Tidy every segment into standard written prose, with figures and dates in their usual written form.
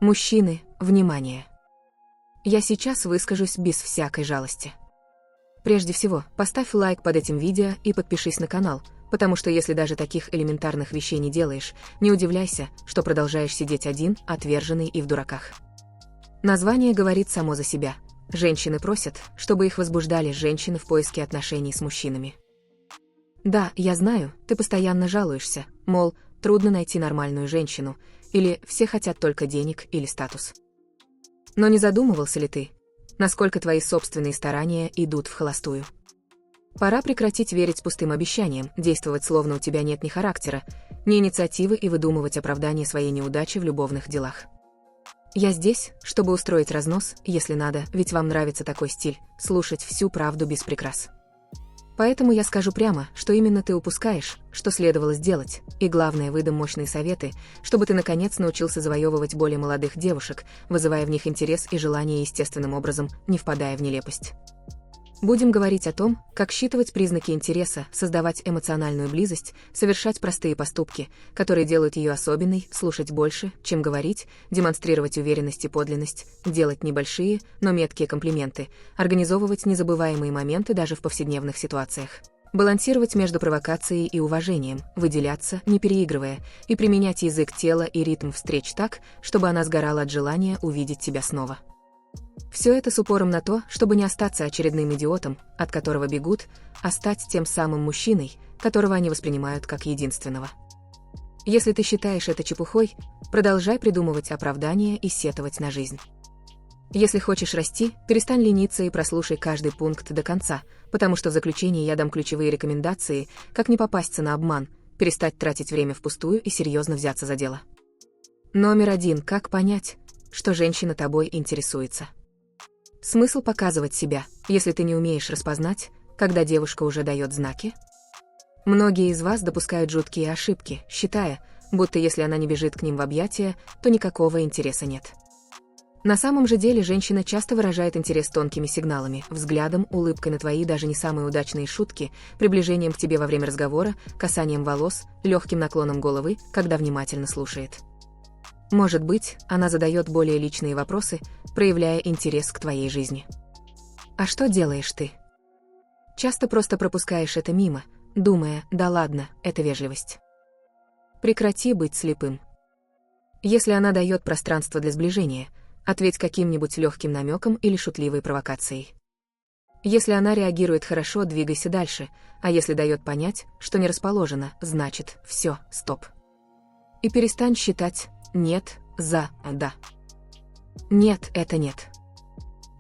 Мужчины, внимание! Я сейчас выскажусь без всякой жалости. Прежде всего, поставь лайк под этим видео и подпишись на канал, потому что если даже таких элементарных вещей не делаешь, не удивляйся, что продолжаешь сидеть один, отверженный и в дураках. Название говорит само за себя. Женщины просят, чтобы их возбуждали женщины в поиске отношений с мужчинами. Да, я знаю, ты постоянно жалуешься, мол, трудно найти нормальную женщину, или все хотят только денег или статус. Но не задумывался ли ты, насколько твои собственные старания идут в холостую? Пора прекратить верить пустым обещаниям, действовать словно у тебя нет ни характера, ни инициативы и выдумывать оправдание своей неудачи в любовных делах. Я здесь, чтобы устроить разнос, если надо, ведь вам нравится такой стиль, слушать всю правду без прикрас. Поэтому я скажу прямо, что именно ты упускаешь, что следовало сделать, и главное, выдам мощные советы, чтобы ты наконец научился завоевывать более молодых девушек, вызывая в них интерес и желание естественным образом, не впадая в нелепость. Будем говорить о том, как считывать признаки интереса, создавать эмоциональную близость, совершать простые поступки, которые делают ее особенной, слушать больше, чем говорить, демонстрировать уверенность и подлинность, делать небольшие, но меткие комплименты, организовывать незабываемые моменты даже в повседневных ситуациях. Балансировать между провокацией и уважением, выделяться, не переигрывая, и применять язык тела и ритм встреч так, чтобы она сгорала от желания увидеть тебя снова. Все это с упором на то, чтобы не остаться очередным идиотом, от которого бегут, а стать тем самым мужчиной, которого они воспринимают как единственного. Если ты считаешь это чепухой, продолжай придумывать оправдания и сетовать на жизнь. Если хочешь расти, перестань лениться и прослушай каждый пункт до конца, потому что в заключении я дам ключевые рекомендации, как не попасться на обман, перестать тратить время впустую и серьезно взяться за дело. Номер 1. Как понять, что женщина тобой интересуется? Смысл показывать себя, если ты не умеешь распознать, когда девушка уже дает знаки? Многие из вас допускают жуткие ошибки, считая, будто если она не бежит к ним в объятия, то никакого интереса нет. На самом же деле женщина часто выражает интерес тонкими сигналами, взглядом, улыбкой на твои даже не самые удачные шутки, приближением к тебе во время разговора, касанием волос, легким наклоном головы, когда внимательно слушает. Может быть, она задает более личные вопросы, проявляя интерес к твоей жизни. А что делаешь ты? Часто просто пропускаешь это мимо, думая, да ладно, это вежливость. Прекрати быть слепым. Если она дает пространство для сближения, ответь каким-нибудь легким намеком или шутливой провокацией. Если она реагирует хорошо, двигайся дальше, а если дает понять, что не расположена, значит, все, стоп. И перестань считать «нет» за «да». Нет, это нет.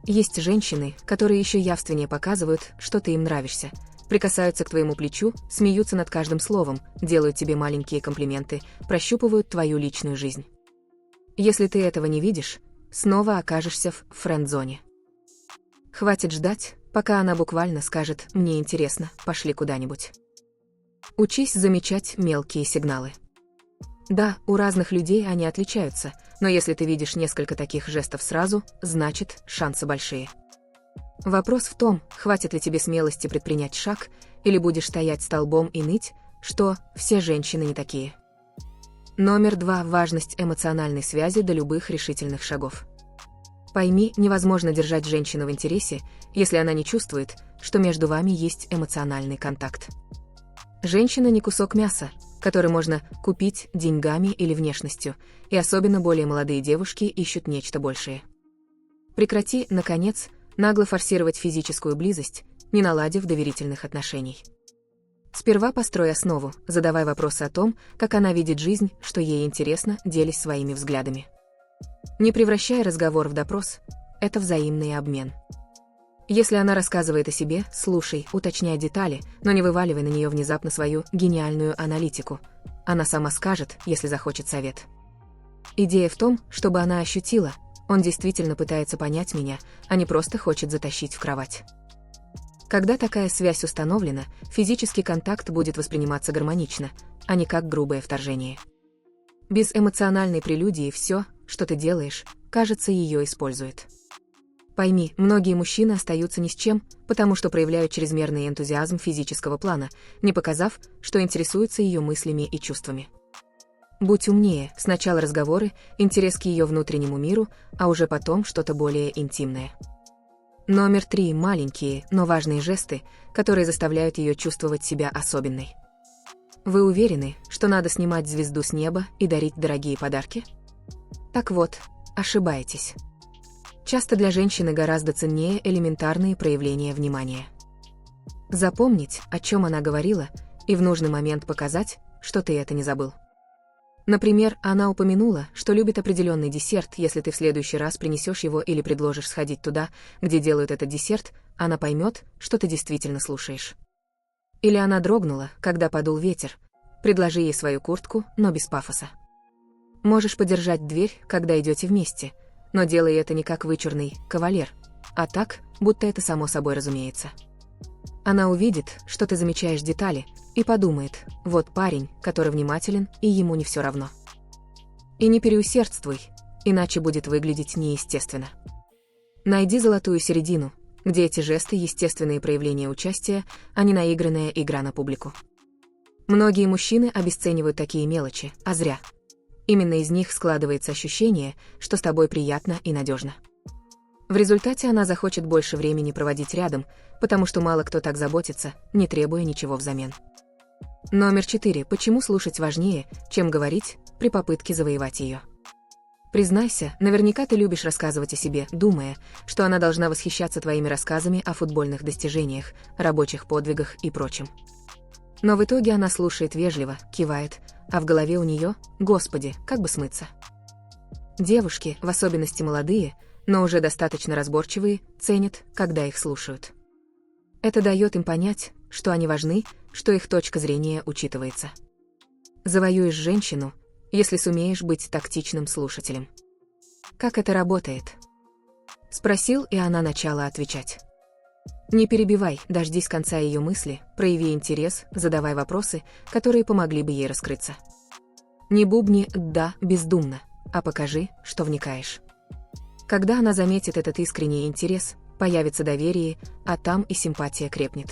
Есть женщины, которые еще явственнее показывают, что ты им нравишься, прикасаются к твоему плечу, смеются над каждым словом, делают тебе маленькие комплименты, прощупывают твою личную жизнь. Если ты этого не видишь, снова окажешься в френд-зоне. Хватит ждать, пока она буквально скажет «мне интересно, пошли куда-нибудь». Учись замечать мелкие сигналы. Да, у разных людей они отличаются, но если ты видишь несколько таких жестов сразу, значит, шансы большие. Вопрос в том, хватит ли тебе смелости предпринять шаг, или будешь стоять столбом и ныть, что все женщины не такие. Номер 2. Важность эмоциональной связи до любых решительных шагов. Пойми, невозможно держать женщину в интересе, если она не чувствует, что между вами есть эмоциональный контакт. Женщина не кусок мяса, который можно купить деньгами или внешностью, и особенно более молодые девушки ищут нечто большее. Прекрати, наконец, нагло форсировать физическую близость, не наладив доверительных отношений. Сперва построй основу, задавай вопросы о том, как она видит жизнь, что ей интересно, делись своими взглядами. Не превращай разговор в допрос, это взаимный обмен. Если она рассказывает о себе, слушай, уточняй детали, но не вываливай на нее внезапно свою гениальную аналитику. Она сама скажет, если захочет совет. Идея в том, чтобы она ощутила, он действительно пытается понять меня, а не просто хочет затащить в кровать. Когда такая связь установлена, физический контакт будет восприниматься гармонично, а не как грубое вторжение. Без эмоциональной прелюдии все, что ты делаешь, кажется, ее использует. Пойми, многие мужчины остаются ни с чем, потому что проявляют чрезмерный энтузиазм физического плана, не показав, что интересуются ее мыслями и чувствами. Будь умнее, сначала разговоры, интерес к ее внутреннему миру, а уже потом что-то более интимное. Номер 3. Маленькие, но важные жесты, которые заставляют ее чувствовать себя особенной. Вы уверены, что надо снимать звезду с неба и дарить дорогие подарки? Так вот, ошибаетесь. Часто для женщины гораздо ценнее элементарные проявления внимания. Запомнить, о чем она говорила, и в нужный момент показать, что ты это не забыл. Например, она упомянула, что любит определенный десерт. Если ты в следующий раз принесешь его или предложишь сходить туда, где делают этот десерт, она поймет, что ты действительно слушаешь. Или она дрогнула, когда подул ветер. Предложи ей свою куртку, но без пафоса. Можешь подержать дверь, когда идете вместе, но делай это не как вычурный кавалер, а так, будто это само собой разумеется. Она увидит, что ты замечаешь детали, и подумает: вот парень, который внимателен, и ему не все равно. И не переусердствуй, иначе будет выглядеть неестественно. Найди золотую середину, где эти жесты — естественные проявления участия, а не наигранная игра на публику. Многие мужчины обесценивают такие мелочи, а зря. Именно из них складывается ощущение, что с тобой приятно и надежно. В результате она захочет больше времени проводить рядом, потому что мало кто так заботится, не требуя ничего взамен. Номер 4. Почему слушать важнее, чем говорить, при попытке завоевать ее? Признайся, наверняка ты любишь рассказывать о себе, думая, что она должна восхищаться твоими рассказами о футбольных достижениях, рабочих подвигах и прочем. Но в итоге она слушает вежливо, кивает, а в голове у нее: «Господи, как бы смыться». Девушки, в особенности молодые, но уже достаточно разборчивые, ценят, когда их слушают. Это дает им понять, что они важны, что их точка зрения учитывается. Завоюешь женщину, если сумеешь быть тактичным слушателем. Как это работает? Спросил, и она начала отвечать. Не перебивай, дождись конца ее мысли, прояви интерес, задавай вопросы, которые помогли бы ей раскрыться. Не бубни «да» бездумно, а покажи, что вникаешь. Когда она заметит этот искренний интерес, появится доверие, а там и симпатия крепнет.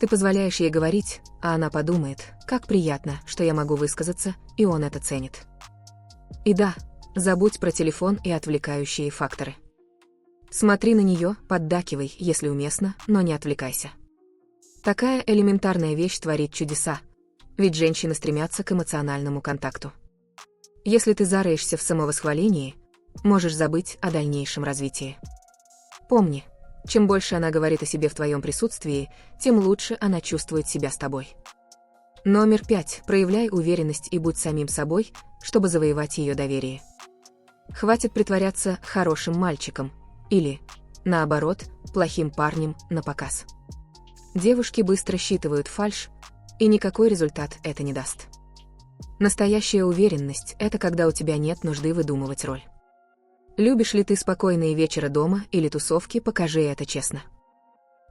Ты позволяешь ей говорить, а она подумает: как приятно, что я могу высказаться, и он это ценит. И да, забудь про телефон и отвлекающие факторы. Смотри на нее, поддакивай, если уместно, но не отвлекайся. Такая элементарная вещь творит чудеса, ведь женщины стремятся к эмоциональному контакту. Если ты зароешься в самовосхвалении, можешь забыть о дальнейшем развитии. Помни, чем больше она говорит о себе в твоем присутствии, тем лучше она чувствует себя с тобой. Номер 5. Проявляй уверенность и будь самим собой, чтобы завоевать ее доверие. Хватит притворяться хорошим мальчиком или, наоборот, плохим парнем напоказ. Девушки быстро считывают фальшь, и никакой результат это не даст. Настоящая уверенность — это когда у тебя нет нужды выдумывать роль. Любишь ли ты спокойные вечера дома или тусовки, покажи это честно.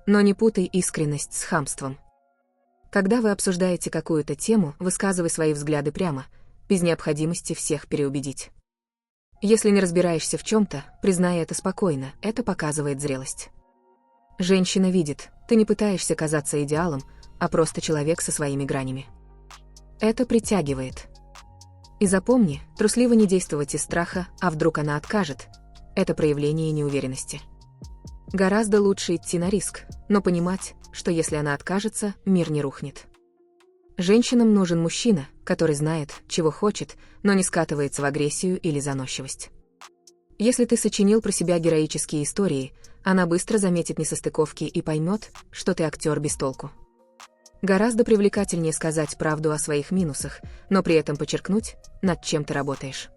Но не путай искренность с хамством. Когда вы обсуждаете какую-то тему, высказывай свои взгляды прямо, без необходимости всех переубедить. Если не разбираешься в чем-то, признай это спокойно, это показывает зрелость. Женщина видит, ты не пытаешься казаться идеалом, а просто человек со своими гранями. Это притягивает. И запомни, трусливо не действовать из страха, а вдруг она откажет. Это проявление неуверенности. Гораздо лучше идти на риск, но понимать, что если она откажется, мир не рухнет. Женщинам нужен мужчина, который знает, чего хочет, но не скатывается в агрессию или заносчивость. Если ты сочинил про себя героические истории, она быстро заметит несостыковки и поймет, что ты актер без толку. Гораздо привлекательнее сказать правду о своих минусах, но при этом подчеркнуть, над чем ты работаешь.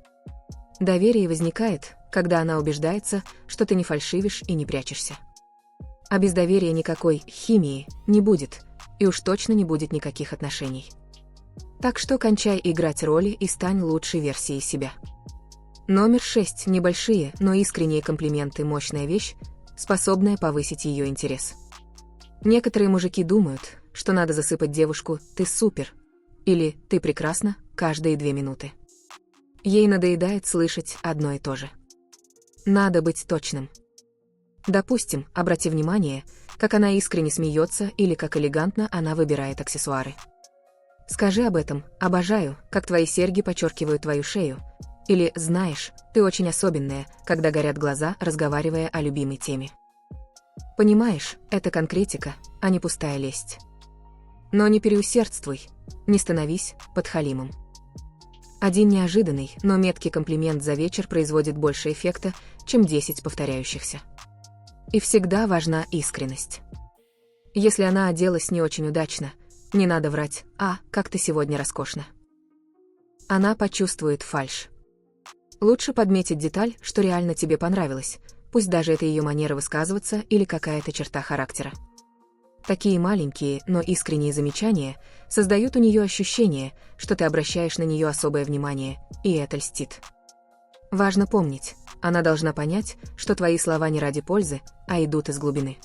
Доверие возникает, когда она убеждается, что ты не фальшивишь и не прячешься. А без доверия никакой химии не будет, и уж точно не будет никаких отношений. Так что кончай играть роли и стань лучшей версией себя. Номер 6. Небольшие, но искренние комплименты – мощная вещь, способная повысить ее интерес. Некоторые мужики думают, что надо засыпать девушку «ты супер» или «ты прекрасна» каждые 2 минуты. Ей надоедает слышать одно и то же. Надо быть точным. Допустим, обрати внимание, как она искренне смеется или как элегантно она выбирает аксессуары. Скажи об этом: обожаю, как твои серьги подчеркивают твою шею. Или знаешь, ты очень особенная, когда горят глаза, разговаривая о любимой теме. Понимаешь, это конкретика, а не пустая лесть. Но не переусердствуй, не становись подхалимом. Один неожиданный, но меткий комплимент за вечер производит больше эффекта, чем 10 повторяющихся. И всегда важна искренность. Если она оделась не очень удачно, не надо врать: «А, как ты сегодня роскошна». Она почувствует фальшь. Лучше подметить деталь, что реально тебе понравилось, пусть даже это ее манера высказываться или какая-то черта характера. Такие маленькие, но искренние замечания создают у нее ощущение, что ты обращаешь на нее особое внимание, и это льстит. Важно помнить, она должна понять, что твои слова не ради пользы, а идут из глубины.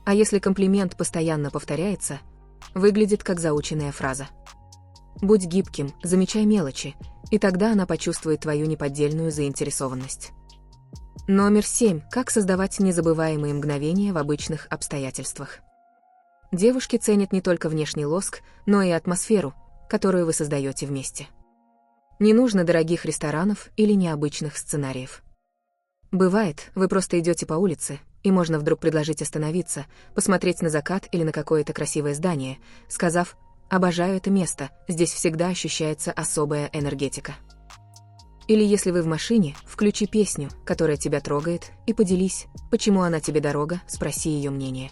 А если комплимент постоянно повторяется, выглядит как заученная фраза. Будь гибким, замечай мелочи, и тогда она почувствует твою неподдельную заинтересованность. Номер 7. Как создавать незабываемые мгновения в обычных обстоятельствах. Девушки ценят не только внешний лоск, но и атмосферу, которую вы создаете вместе. Не нужно дорогих ресторанов или необычных сценариев. Бывает, вы просто идете по улице, и можно вдруг предложить остановиться, посмотреть на закат или на какое-то красивое здание, сказав: «Обожаю это место, здесь всегда ощущается особая энергетика». Или если вы в машине, включи песню, которая тебя трогает, и поделись, почему она тебе дорога, спроси ее мнение.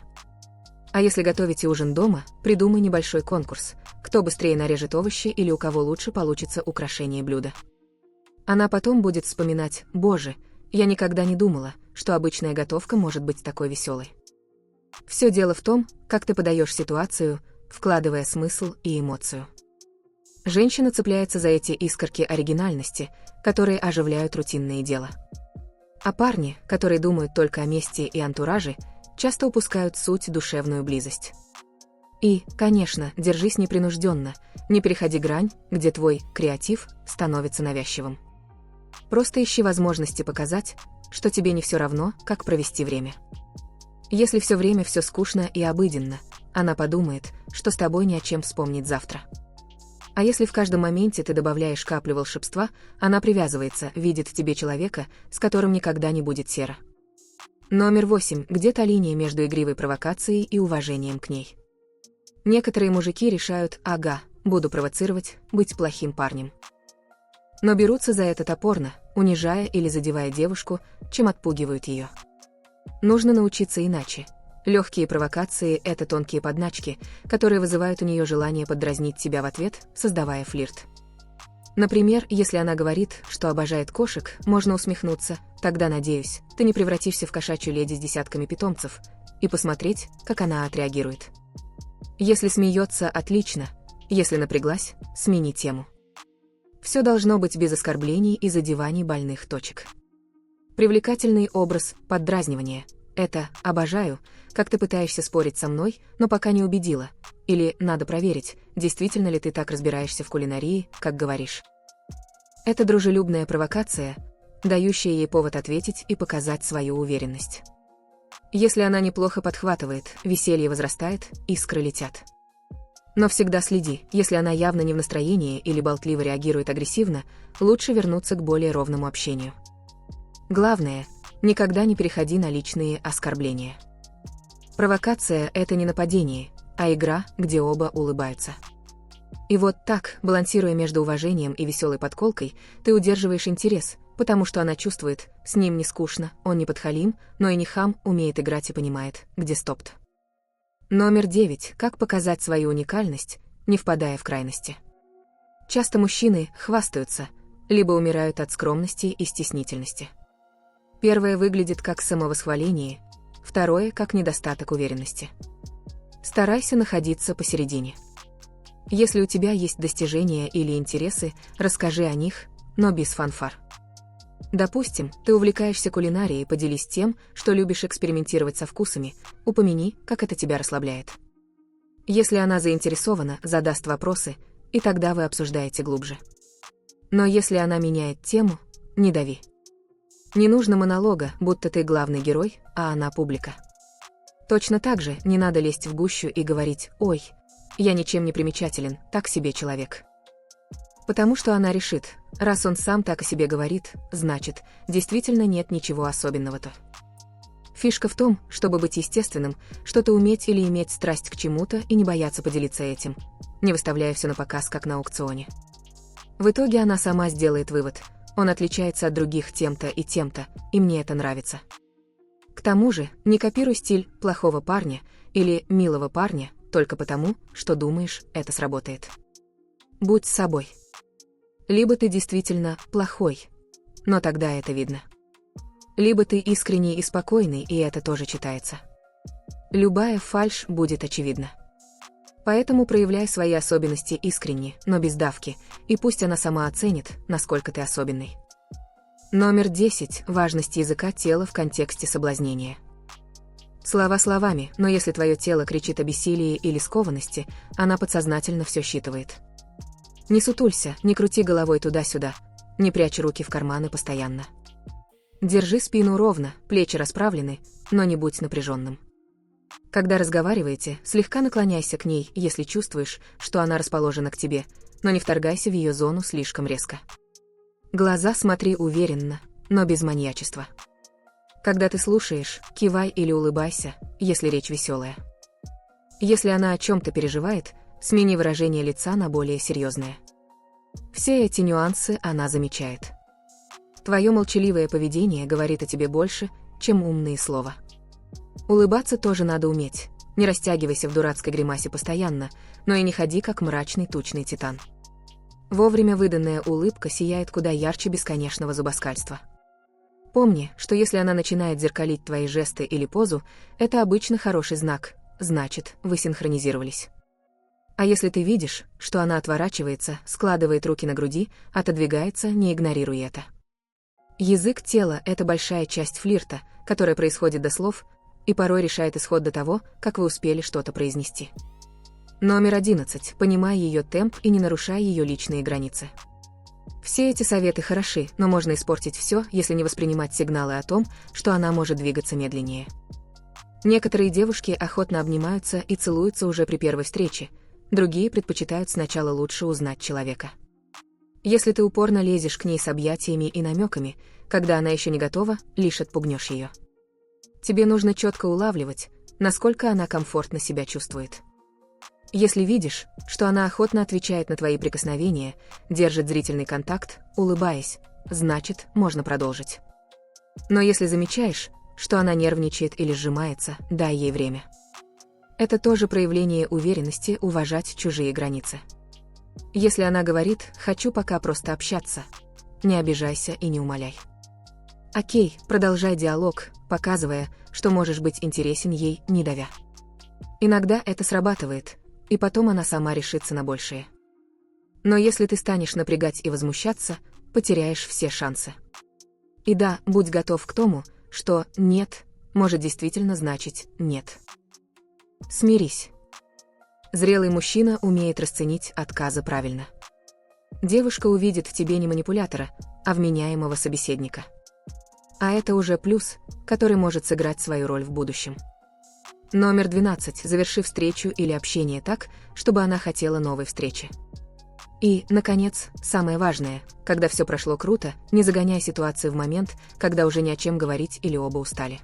А если готовите ужин дома, придумай небольшой конкурс: кто быстрее нарежет овощи или у кого лучше получится украшение блюда. Она потом будет вспоминать: «Боже, я никогда не думала, что обычная готовка может быть такой веселой». Все дело в том, как ты подаешь ситуацию, вкладывая смысл и эмоцию. Женщина цепляется за эти искорки оригинальности, которые оживляют рутинные дела. А парни, которые думают только о месте и антураже, часто упускают суть, душевную близость. И, конечно, держись непринужденно, не переходи грань, где твой креатив становится навязчивым. Просто ищи возможности показать, что тебе не все равно, как провести время. Если все время все скучно и обыденно, она подумает, что с тобой не о чем вспомнить завтра. А если в каждом моменте ты добавляешь каплю волшебства, она привязывается, видит в тебе человека, с которым никогда не будет серо. Номер 8. Где та линия между игривой провокацией и уважением к ней? Некоторые мужики решают: «Ага, буду провоцировать, быть плохим парнем». Но берутся за это топорно, унижая или задевая девушку, чем отпугивают ее. Нужно научиться иначе. Легкие провокации – это тонкие подначки, которые вызывают у нее желание подразнить тебя в ответ, создавая флирт. Например, если она говорит, что обожает кошек, можно усмехнуться: «Тогда, надеюсь, ты не превратишься в кошачью леди с десятками питомцев», и посмотреть, как она отреагирует. Если смеется – отлично, если напряглась – смени тему. Все должно быть без оскорблений и задеваний больных точек. Привлекательный образ поддразнивания – это «обожаю», как ты пытаешься спорить со мной, но пока не убедила, или «надо проверить, действительно ли ты так разбираешься в кулинарии, как говоришь». Это дружелюбная провокация, дающая ей повод ответить и показать свою уверенность. Если она неплохо подхватывает, веселье возрастает, искры летят. Но всегда следи: если она явно не в настроении или болтливо реагирует агрессивно, лучше вернуться к более ровному общению. Главное, никогда не переходи на личные оскорбления. Провокация – это не нападение, а игра, где оба улыбаются. И вот так, балансируя между уважением и веселой подколкой, ты удерживаешь интерес, потому что она чувствует, с ним не скучно, он не подхалим, но и не хам, умеет играть и понимает, где стоп-то. Номер 9. Как показать свою уникальность, не впадая в крайности. Часто мужчины хвастаются, либо умирают от скромности и стеснительности. Первое выглядит как самовосхваление, второе – как недостаток уверенности. Старайся находиться посередине. Если у тебя есть достижения или интересы, расскажи о них, но без фанфар. Допустим, ты увлекаешься кулинарией, поделись тем, что любишь экспериментировать со вкусами, упомяни, как это тебя расслабляет. Если она заинтересована, задаст вопросы, и тогда вы обсуждаете глубже. Но если она меняет тему, не дави. Не нужно монолога, будто ты главный герой, а она публика. Точно так же не надо лезть в гущу и говорить: «Ой, я ничем не примечателен, так себе человек. Потому что она решит, раз он сам так о себе говорит, значит, действительно нет ничего особенного-то. Фишка в том, чтобы быть естественным, что-то уметь или иметь страсть к чему-то и не бояться поделиться этим, не выставляя все на показ, как на аукционе. В итоге она сама сделает вывод: он отличается от других тем-то и тем-то, и мне это нравится. К тому же, не копируй стиль плохого парня или милого парня только потому, что думаешь, это сработает. Будь с собой. Либо ты действительно плохой, но тогда это видно. Либо ты искренний и спокойный, и это тоже читается. Любая фальшь будет очевидна. Поэтому проявляй свои особенности искренне, но без давки, и пусть она сама оценит, насколько ты особенный. Номер 10. Важность языка тела в контексте соблазнения. Слова словами, но если твое тело кричит о бессилии или скованности, она подсознательно все считывает. Не сутулься, не крути головой туда-сюда, не прячь руки в карманы постоянно. Держи спину ровно, плечи расправлены, но не будь напряженным. Когда разговариваете, слегка наклоняйся к ней, если чувствуешь, что она расположена к тебе, но не вторгайся в ее зону слишком резко. Глаза смотри уверенно, но без маньячества. Когда ты слушаешь, кивай или улыбайся, если речь веселая. Если она о чем-то переживает, смени выражение лица на более серьезное. Все эти нюансы она замечает. Твое молчаливое поведение говорит о тебе больше, чем умные слова. Улыбаться тоже надо уметь. Не растягивайся в дурацкой гримасе постоянно, но и не ходи как мрачный тучный титан. Вовремя выданная улыбка сияет куда ярче бесконечного зубоскальства. Помни, что если она начинает зеркалить твои жесты или позу, это обычно хороший знак, значит, вы синхронизировались. А если ты видишь, что она отворачивается, складывает руки на груди, отодвигается, не игнорируй это. Язык тела – это большая часть флирта, которая происходит до слов, и порой решает исход до того, как вы успели что-то произнести. Номер 11. Понимай ее темп и не нарушай ее личные границы. Все эти советы хороши, но можно испортить все, если не воспринимать сигналы о том, что она может двигаться медленнее. Некоторые девушки охотно обнимаются и целуются уже при первой встрече, другие предпочитают сначала лучше узнать человека. Если ты упорно лезешь к ней с объятиями и намеками, когда она еще не готова, лишь отпугнешь ее. Тебе нужно четко улавливать, насколько она комфортно себя чувствует. Если видишь, что она охотно отвечает на твои прикосновения, держит зрительный контакт, улыбаясь, значит, можно продолжить. Но если замечаешь, что она нервничает или сжимается, дай ей время. Это тоже проявление уверенности уважать чужие границы. Если она говорит «хочу пока просто общаться», не обижайся и не умоляй. Окей, продолжай диалог, показывая, что можешь быть интересен ей, не давя. Иногда это срабатывает, и потом она сама решится на большее. Но если ты станешь напрягать и возмущаться, потеряешь все шансы. И да, будь готов к тому, что «нет» может действительно значить «нет». Смирись. Зрелый мужчина умеет расценить отказы правильно. Девушка увидит в тебе не манипулятора, а вменяемого собеседника. А это уже плюс, который может сыграть свою роль в будущем. Номер 12. Заверши встречу или общение так, чтобы она хотела новой встречи. И, наконец, самое важное, когда все прошло круто, не загоняй ситуацию в момент, когда уже ни о чем говорить или оба устали.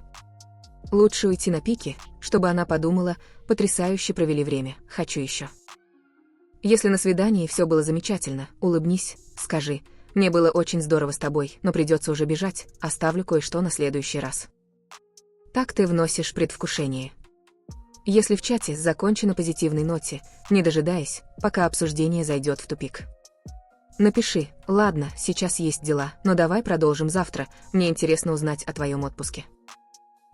Лучше уйти на пике, чтобы она подумала, потрясающе провели время, хочу еще. Если на свидании все было замечательно, улыбнись, скажи, мне было очень здорово с тобой, но придется уже бежать, оставлю кое-что на следующий раз. Так ты вносишь предвкушение. Если в чате закончи на позитивной ноте, не дожидаясь, пока обсуждение зайдет в тупик. Напиши, ладно, сейчас есть дела, но давай продолжим завтра, мне интересно узнать о твоем отпуске.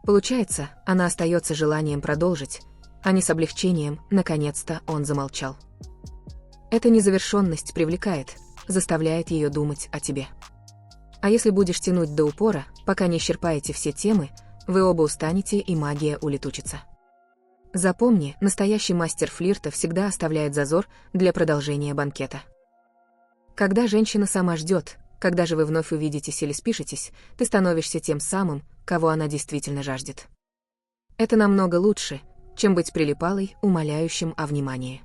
Получается, она остается желанием продолжить, а не с облегчением, наконец-то он замолчал. Эта незавершенность привлекает, заставляет ее думать о тебе. А если будешь тянуть до упора, пока не исчерпаете все темы, вы оба устанете и магия улетучится. Запомни, настоящий мастер флирта всегда оставляет зазор для продолжения банкета. Когда женщина сама ждет, когда же вы вновь увидитесь или спишетесь, ты становишься тем самым, кого она действительно жаждет. Это намного лучше, чем быть прилипалой, умоляющим о внимании.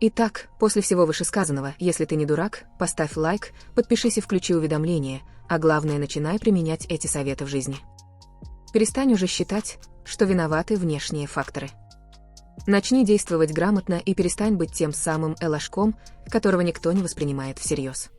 Итак, после всего вышесказанного, если ты не дурак, поставь лайк, подпишись и включи уведомления, а главное, начинай применять эти советы в жизни. Перестань уже считать, что виноваты внешние факторы. Начни действовать грамотно и перестань быть тем самым Элашком, которого никто не воспринимает всерьез.